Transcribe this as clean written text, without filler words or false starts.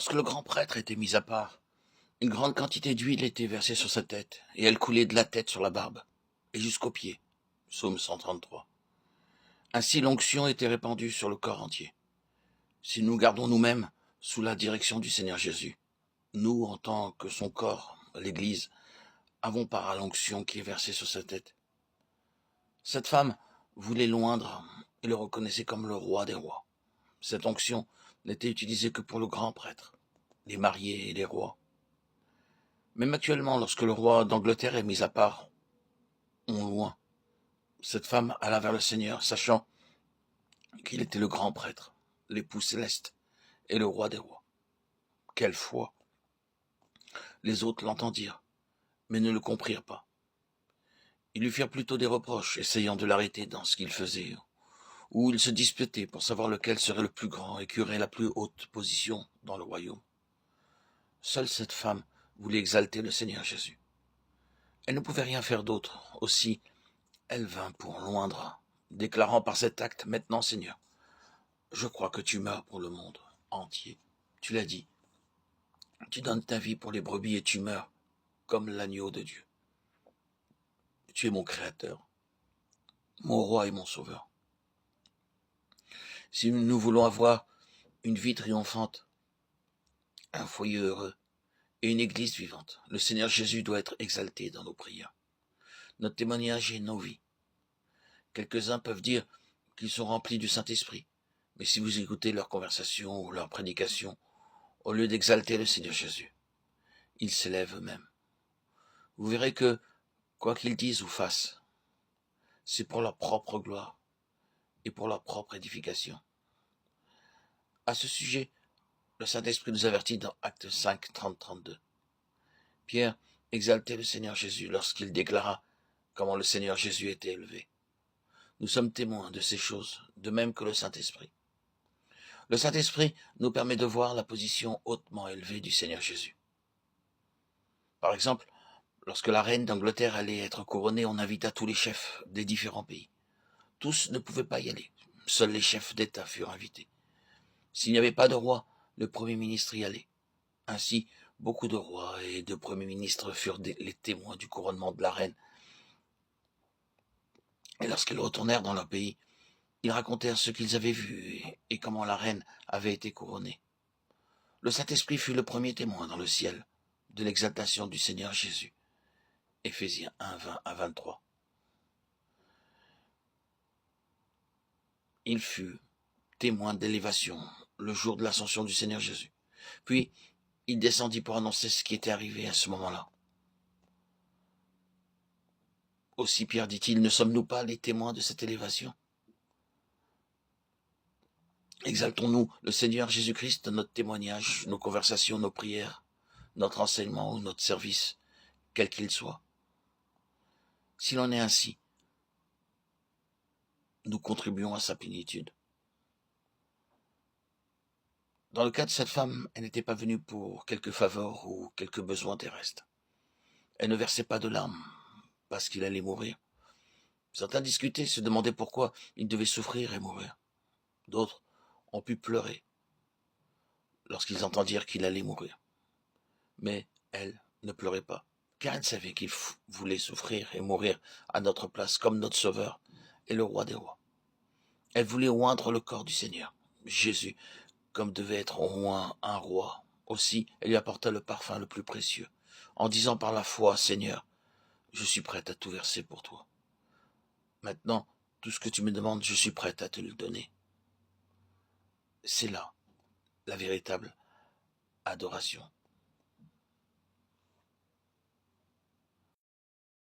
Lorsque le grand prêtre était mis à part, une grande quantité d'huile était versée sur sa tête, et elle coulait de la tête sur la barbe, et jusqu'aux pieds. Psaume 133. Ainsi l'onction était répandue sur le corps entier. Si nous gardons nous-mêmes sous la direction du Seigneur Jésus, nous, en tant que son corps, l'Église, avons part à l'onction qui est versée sur sa tête. Cette femme voulait l'oindre et le reconnaissait comme le roi des rois. Cette onction n'était utilisée que pour le grand prêtre, les mariés et les rois. Même actuellement, lorsque le roi d'Angleterre est mis à part, on loin, cette femme alla vers le Seigneur, sachant qu'il était le grand prêtre, l'époux céleste et le roi des rois. Quelle foi! Les autres l'entendirent, mais ne le comprirent pas. Ils lui firent plutôt des reproches, essayant de l'arrêter dans ce qu'il faisait, ou ils se disputaient pour savoir lequel serait le plus grand et qui aurait la plus haute position dans le royaume. Seule cette femme voulait exalter le Seigneur Jésus. Elle ne pouvait rien faire d'autre, aussi elle vint pour l'oindre, déclarant par cet acte: « Maintenant, Seigneur, je crois que tu meurs pour le monde entier. Tu l'as dit, tu donnes ta vie pour les brebis et tu meurs comme l'agneau de Dieu. Tu es mon Créateur, mon roi et mon sauveur. » Si nous voulons avoir une vie triomphante, un foyer heureux et une église vivante, le Seigneur Jésus doit être exalté dans nos prières, notre témoignage et nos vies. Quelques-uns peuvent dire qu'ils sont remplis du Saint-Esprit, mais si vous écoutez leur conversation ou leur prédication, au lieu d'exalter le Seigneur Jésus, ils s'élèvent eux-mêmes. Vous verrez que, quoi qu'ils disent ou fassent, c'est pour leur propre gloire et pour leur propre édification. À ce sujet, le Saint-Esprit nous avertit dans Actes 5, 30-32. Pierre exaltait le Seigneur Jésus lorsqu'il déclara comment le Seigneur Jésus était élevé. Nous sommes témoins de ces choses, de même que le Saint-Esprit. Le Saint-Esprit nous permet de voir la position hautement élevée du Seigneur Jésus. Par exemple, lorsque la reine d'Angleterre allait être couronnée, on invita tous les chefs des différents pays. Tous ne pouvaient pas y aller. Seuls les chefs d'État furent invités. S'il n'y avait pas de roi, le Premier ministre y allait. Ainsi, beaucoup de rois et de premiers ministres furent les témoins du couronnement de la reine. Et lorsqu'ils retournèrent dans leur pays, ils racontèrent ce qu'ils avaient vu et comment la reine avait été couronnée. Le Saint-Esprit fut le premier témoin dans le ciel de l'exaltation du Seigneur Jésus. Éphésiens 1, 20 à 23. Il fut témoin d'élévation le jour de l'ascension du Seigneur Jésus. Puis, il descendit pour annoncer ce qui était arrivé à ce moment-là. Aussi Pierre dit-il, ne sommes-nous pas les témoins de cette élévation? Exaltons-nous le Seigneur Jésus-Christ dans notre témoignage, nos conversations, nos prières, notre enseignement ou notre service, quel qu'il soit. S'il en est ainsi, nous contribuons à sa plénitude. Dans le cas de cette femme, elle n'était pas venue pour quelques faveurs ou quelques besoins terrestres. Elle ne versait pas de larmes, parce qu'il allait mourir. Certains discutaient, se demandaient pourquoi il devait souffrir et mourir. D'autres ont pu pleurer lorsqu'ils entendirent qu'il allait mourir. Mais elle ne pleurait pas, car elle savait qu'il voulait souffrir et mourir à notre place comme notre Sauveur et le Roi des rois. Elle voulait oindre le corps du Seigneur, Jésus, comme devait être oint un roi. Aussi, elle lui apporta le parfum le plus précieux, en disant par la foi, Seigneur, je suis prête à tout verser pour toi. Maintenant, tout ce que tu me demandes, je suis prête à te le donner. C'est là la véritable adoration.